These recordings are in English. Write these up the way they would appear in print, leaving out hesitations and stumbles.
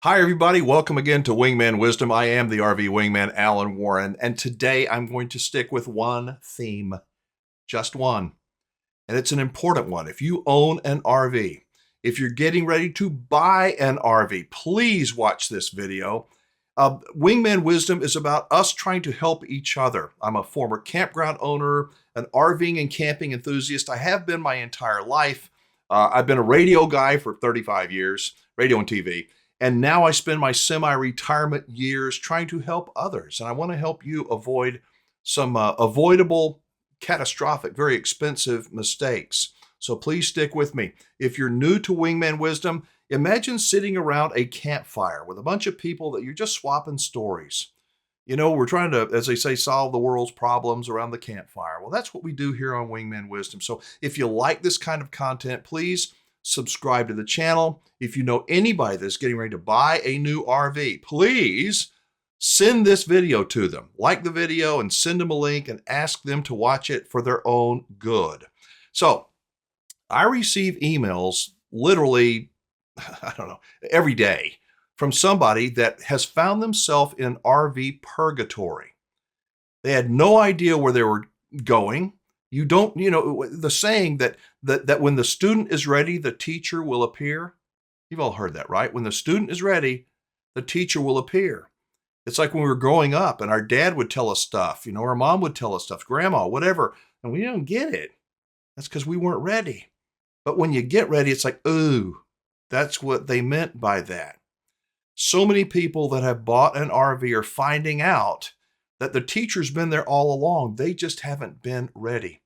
Hi, everybody. Welcome again to Wingman Wisdom. I am the RV Wingman, Alan Warren, and today I'm going to stick with one theme, just one, and it's an important one. If you own an RV, if you're getting ready to buy an RV, please watch this video. Wingman Wisdom is about us trying to help each other. I'm a former campground owner, an RVing and camping enthusiast. I have been my entire life. I've been a radio guy for 35 years, radio and TV. And now I spend my semi-retirement years trying to help others. And I want to help you avoid some avoidable, catastrophic, very expensive mistakes. So please stick with me. If you're new to Wingman Wisdom, imagine sitting around a campfire with a bunch of people that you're just swapping stories. You know, we're trying to, as they say, solve the world's problems around the campfire. Well, that's what we do here on Wingman Wisdom. So if you like this kind of content, please subscribe to the channel. If you know anybody that's getting ready to buy a new RV, please send this video to them. Like the video and send them a link and ask them to watch it for their own good. So I receive emails literally, I don't know, every day from somebody that has found themselves in RV purgatory. They had no idea where they were going. You don't, the saying that when the student is ready, the teacher will appear. You've all heard that, right? When the student is ready, the teacher will appear. It's like when we were growing up and our dad would tell us stuff, our mom would tell us stuff, grandma, whatever, and we didn't get it. That's because we weren't ready. But when you get ready, it's like, ooh, that's what they meant by that. So many people that have bought an RV are finding out that the teacher's been there all along. They just haven't been ready.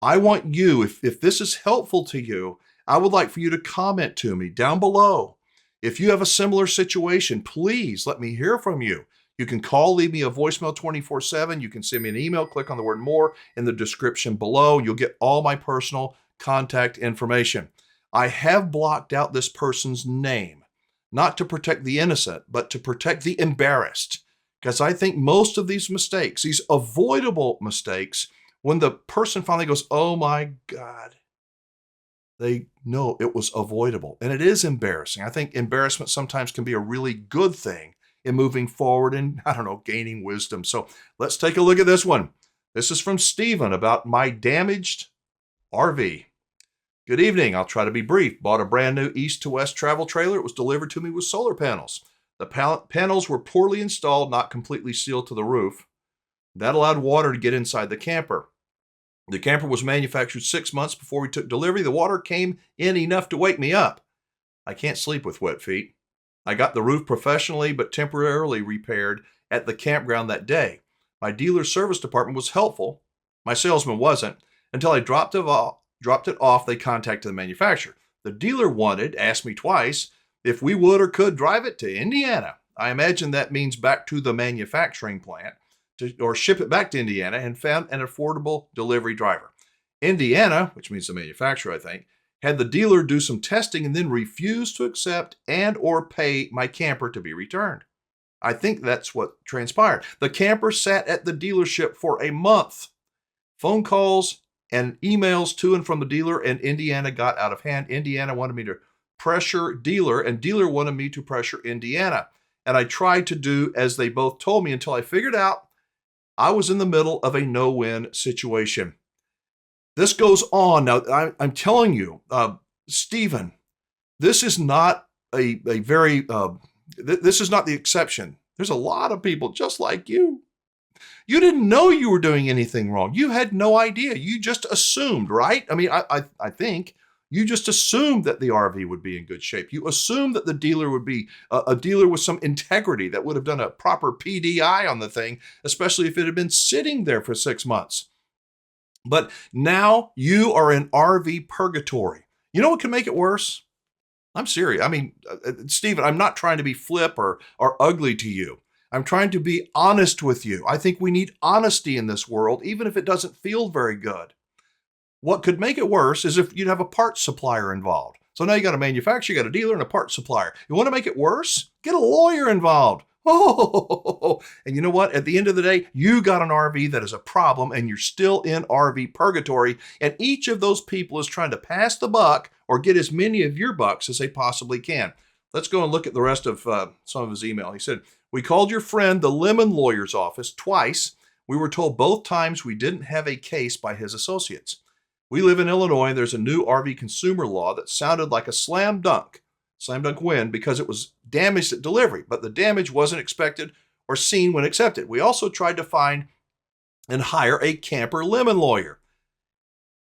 I want you, if this is helpful to you, I would like for you to comment to me down below. If you have a similar situation, please let me hear from you. You can call, leave me a voicemail 24/7. You can send me an email, click on the word more in the description below. You'll get all my personal contact information. I have blocked out this person's name, not to protect the innocent, but to protect the embarrassed. Because I think most of these mistakes, these avoidable mistakes, when the person finally goes, oh my God, they know it was avoidable. And it is embarrassing. I think embarrassment sometimes can be a really good thing in moving forward and, gaining wisdom. So let's take a look at this one. This is from Stephen about my damaged RV. Good evening. I'll try to be brief. Bought a brand new east to west travel trailer. It was delivered to me with solar panels. The panels were poorly installed, not completely sealed to the roof. That allowed water to get inside the camper. The camper was manufactured 6 months before we took delivery. The water came in enough to wake me up. I can't sleep with wet feet. I got the roof professionally but temporarily repaired at the campground that day. My dealer service department was helpful. My salesman wasn't. Until I dropped it off, they contacted the manufacturer. The dealer asked me twice, if we would or could drive it to Indiana. I imagine that means back to the manufacturing plant or ship it back to Indiana, and found an affordable delivery driver. Indiana, which means the manufacturer, I think, had the dealer do some testing and then refused to accept and or pay my camper to be returned. I think that's what transpired. The camper sat at the dealership for a month. Phone calls and emails to and from the dealer, and Indiana got out of hand. Indiana wanted me to pressure dealer, and dealer wanted me to pressure Indiana. And I tried to do as they both told me until I figured out I was in the middle of a no-win situation. This goes on. Now, I'm telling you, Stephen, this is not this is not the exception. There's a lot of people just like you. You didn't know you were doing anything wrong. You had no idea. You just assumed, right? I mean, I think you just assumed that the RV would be in good shape. You assumed that the dealer would be a dealer with some integrity that would have done a proper PDI on the thing, especially if it had been sitting there for 6 months. But now you are in RV purgatory. You know what can make it worse? I'm serious. I mean, Stephen, I'm not trying to be flip or ugly to you. I'm trying to be honest with you. I think we need honesty in this world, even if it doesn't feel very good. What could make it worse is if you'd have a parts supplier involved. So now you got a manufacturer, you got a dealer, and a parts supplier. You want to make it worse? Get a lawyer involved. Oh, and you know what? At the end of the day, you got an RV that is a problem and you're still in RV purgatory. And each of those people is trying to pass the buck or get as many of your bucks as they possibly can. let's go and look at the rest of some of his email. He said, we called your friend the Lemon lawyer's office twice. We were told both times we didn't have a case by his associates. We live in Illinois, and there's a new RV consumer law that sounded like a slam dunk win, because it was damaged at delivery, but the damage wasn't expected or seen when accepted. We also tried to find and hire a camper lemon lawyer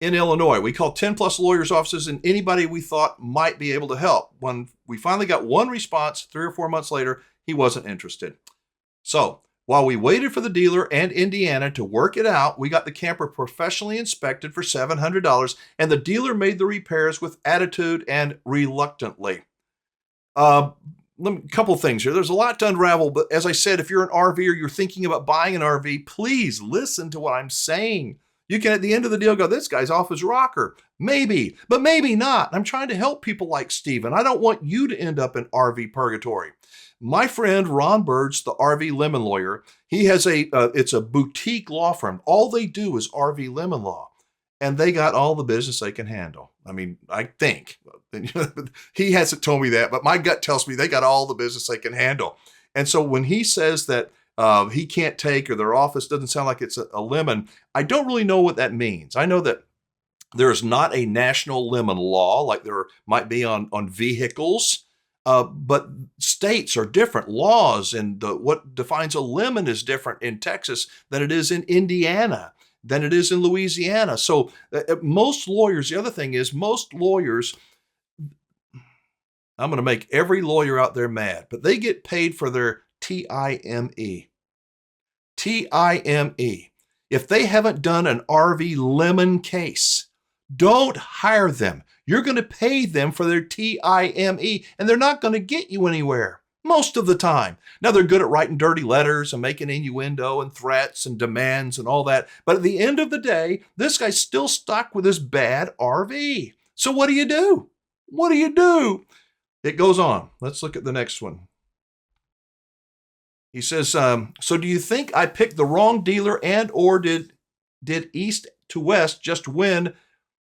in Illinois. We called 10 plus lawyers' offices and anybody we thought might be able to help. When we finally got one response 3 or 4 months later, he wasn't interested. So while we waited for the dealer and Indiana to work it out, we got the camper professionally inspected for $700, and the dealer made the repairs with attitude and reluctantly. A couple of things here. There's a lot to unravel, but as I said, if you're an RV or you're thinking about buying an RV, please listen to what I'm saying. You can, at the end of the deal, go, this guy's off his rocker. Maybe, but maybe not. I'm trying to help people like Stephen. I don't want you to end up in RV purgatory. My friend Ron Birds, the RV lemon lawyer, he has it's a boutique law firm. All they do is RV lemon law. And they got all the business they can handle. I mean, I think. He hasn't told me that, but my gut tells me they got all the business they can handle. And so when he says that he can't take, or their office doesn't sound like it's a lemon, I don't really know what that means. I know that there is not a national lemon law like there might be on vehicles, but states are different laws, and what defines a lemon is different in Texas than it is in Indiana, than it is in Louisiana. So most lawyers, the other thing is most lawyers, I'm going to make every lawyer out there mad, but they get paid for their TIME. TIME. If they haven't done an RV lemon case, don't hire them. You're going to pay them for their TIME, and they're not going to get you anywhere most of the time. Now, they're good at writing dirty letters and making innuendo and threats and demands and all that. But at the end of the day, this guy's still stuck with his bad RV. So what do you do? What do you do? It goes on. Let's look at the next one. He says, so do you think I picked the wrong dealer, and or did East to West just win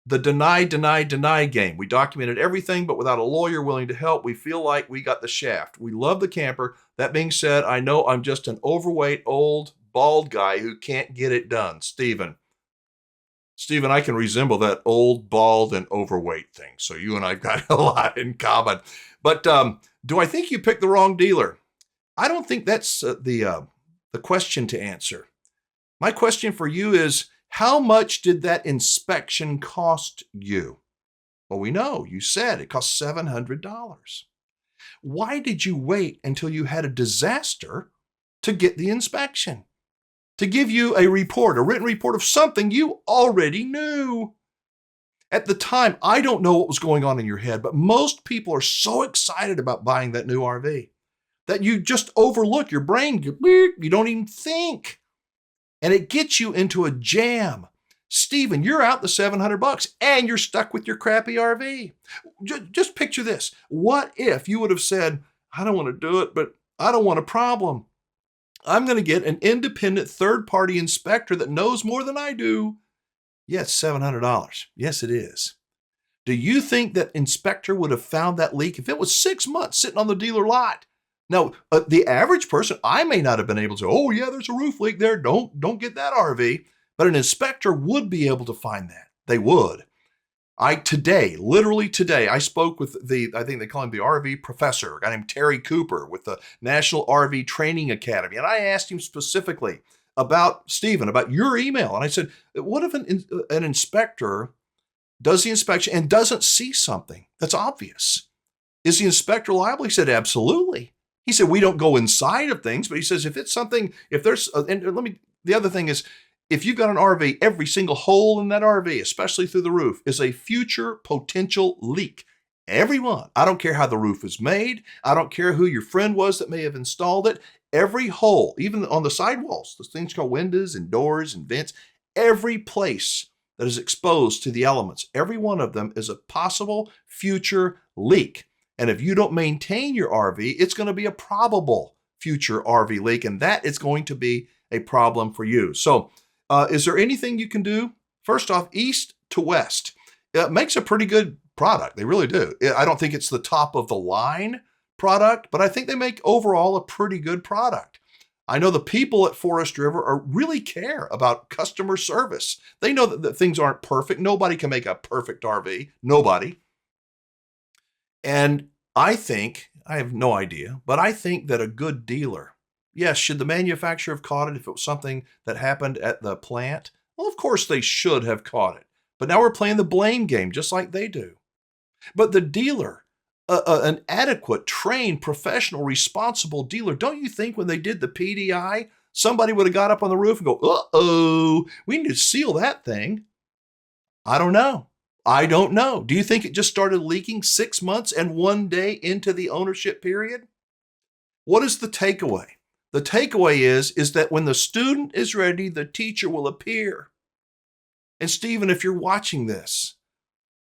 the deny game? We documented everything, but without a lawyer willing to help, we feel like we got the shaft. We love the camper. That being said, I know I'm just an overweight, old, bald guy who can't get it done. Stephen, I can resemble that old, bald, and overweight thing. So you and I've got a lot in common. But do I think you picked the wrong dealer? I don't think that's the question to answer. My question for you is, how much did that inspection cost you? Well, we know, you said it cost $700. Why did you wait until you had a disaster to get the inspection? To give you a report, a written report of something you already knew. At the time, I don't know what was going on in your head, but most people are so excited about buying that new RV that you just overlook your brain. You don't even think. And it gets you into a jam. Stephen, you're out the $700 and you're stuck with your crappy RV. Just picture this. What if you would have said, I don't want to do it, but I don't want a problem. I'm going to get an independent third-party inspector that knows more than I do. Yeah, it's $700. Yes, it is. Do you think that inspector would have found that leak if it was 6 months sitting on the dealer lot? Now, the average person, I may not have been able to, oh yeah, there's a roof leak there. Don't get that RV. But an inspector would be able to find that. They would. Literally today, I spoke with I think they call him the RV professor, a guy named Terry Cooper with the National RV Training Academy. And I asked him specifically about, Stephen, about your email. And I said, what if an inspector does the inspection and doesn't see something that's obvious? Is the inspector liable? He said, absolutely. He said, we don't go inside of things, but he says, if it's something, the other thing is, if you've got an RV, every single hole in that RV, especially through the roof, is a future potential leak. Every one. I don't care how the roof is made. I don't care who your friend was that may have installed it. Every hole, even on the sidewalls, those things called windows and doors and vents, every place that is exposed to the elements, every one of them is a possible future leak. And if you don't maintain your RV, it's going to be a probable future RV leak, and that is going to be a problem for you. So is there anything you can do? First off, East to West. It makes a pretty good product. They really do. I don't think it's the top of the line, product, but I think they make overall a pretty good product. I know the people at Forest River really care about customer service. They know that things aren't perfect. Nobody can make a perfect RV. Nobody. And I think, I have no idea, but I think that a good dealer, yes, should the manufacturer have caught it if it was something that happened at the plant? Well, of course they should have caught it. But now we're playing the blame game just like they do. But the dealer, an adequate, trained, professional, responsible dealer, don't you think when they did the PDI, somebody would have got up on the roof and go, uh-oh, we need to seal that thing? I don't know. I don't know. Do you think it just started leaking 6 months and 1 day into the ownership period? What is the takeaway? The takeaway is that when the student is ready, the teacher will appear. And Stephen, if you're watching this,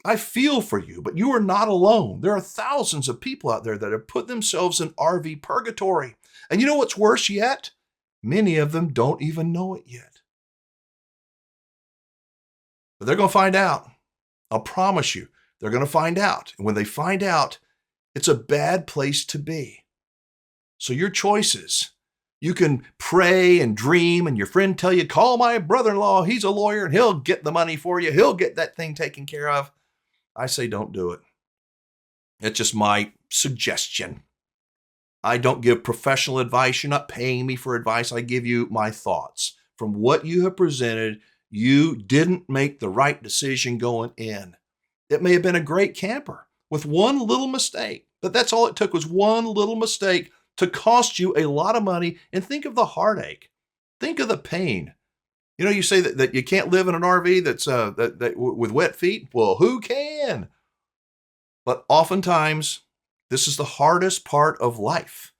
I feel for you, but you are not alone. There are thousands of people out there that have put themselves in RV purgatory. And you know what's worse yet? Many of them don't even know it yet. But they're going to find out. I'll promise you, they're going to find out. And when they find out, it's a bad place to be. So your choices, you can pray and dream and your friend tell you, call my brother-in-law, he's a lawyer and he'll get the money for you. He'll get that thing taken care of. I say don't do it. It's just my suggestion. I don't give professional advice. You're not paying me for advice. I give you my thoughts. From what you have presented, you didn't make the right decision going in. It may have been a great camper with one little mistake, but that's all it took was one little mistake to cost you a lot of money. And think of the heartache. Think of the pain. You know, you say that you can't live in an RV that's with wet feet. Well, who can? But oftentimes, this is the hardest part of life.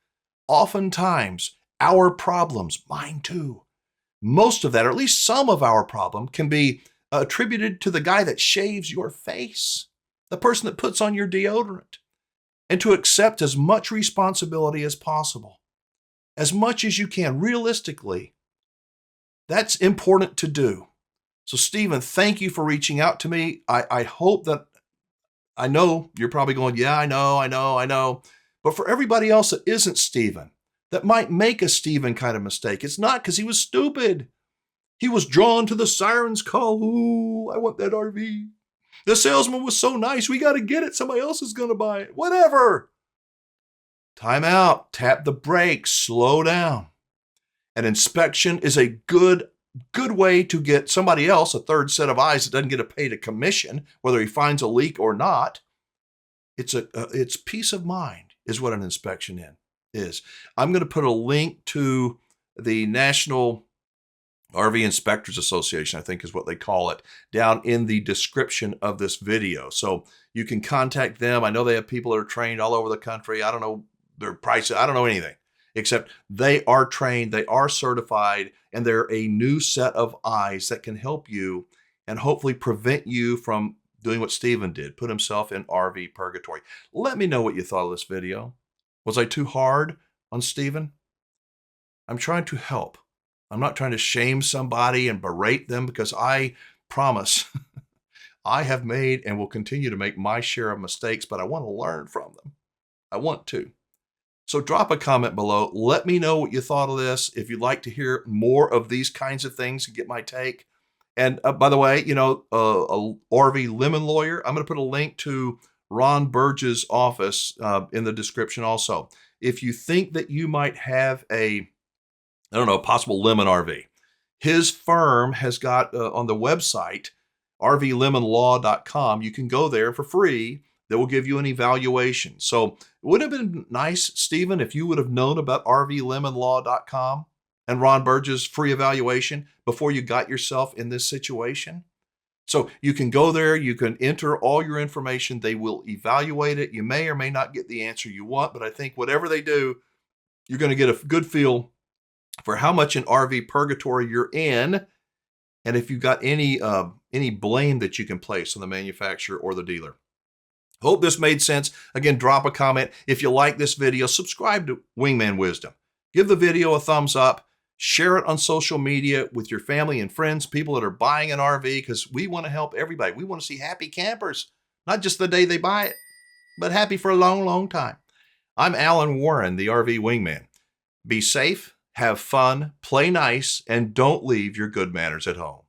Oftentimes, our problems, mine too, most of that, or at least some of our problem, can be attributed to the guy that shaves your face, the person that puts on your deodorant, and to accept as much responsibility as possible, as much as you can, realistically. That's important to do. So, Stephen, thank you for reaching out to me. I hope that, I know you're probably going, yeah, I know. But for everybody else that isn't Stephen, that might make a Stephen kind of mistake, it's not because he was stupid. He was drawn to the siren's call. Ooh, I want that RV. The salesman was so nice. We got to get it. Somebody else is going to buy it. Whatever. Time out. Tap the brakes. Slow down. An inspection is a good way to get somebody else, a third set of eyes that doesn't get paid a commission, whether he finds a leak or not. It's peace of mind is what an inspection is. I'm going to put a link to the National RV Inspectors Association, I think is what they call it, down in the description of this video. So you can contact them. I know they have people that are trained all over the country. I don't know their prices. I don't know anything, except they are trained, they are certified, and they're a new set of eyes that can help you and hopefully prevent you from doing what Stephen did, put himself in RV purgatory. Let me know what you thought of this video. Was I too hard on Stephen? I'm trying to help. I'm not trying to shame somebody and berate them, because I promise I have made and will continue to make my share of mistakes, but I want to learn from them. I want to. So drop a comment below. Let me know what you thought of this. If you'd like to hear more of these kinds of things and get my take. And by the way, you know, a RV Lemon Lawyer, I'm going to put a link to Ron Burge's office in the description also. If you think that you might have a possible lemon RV, his firm has got on the website, rvlemonlaw.com, you can go there for free. That will give you an evaluation. So it would have been nice, Stephen, if you would have known about rvlemonlaw.com and Ron Burge's free evaluation before you got yourself in this situation. So you can go there, you can enter all your information, they will evaluate it. You may or may not get the answer you want, but I think whatever they do, you're going to get a good feel for how much in RV purgatory you're in, and if you've got any blame that you can place on the manufacturer or the dealer. Hope this made sense. Again, drop a comment. If you like this video, subscribe to Wingman Wisdom. Give the video a thumbs up. Share it on social media with your family and friends, people that are buying an RV, because we want to help everybody. We want to see happy campers, not just the day they buy it, but happy for a long, long time. I'm Alan Warren, the RV Wingman. Be safe, have fun, play nice, and don't leave your good manners at home.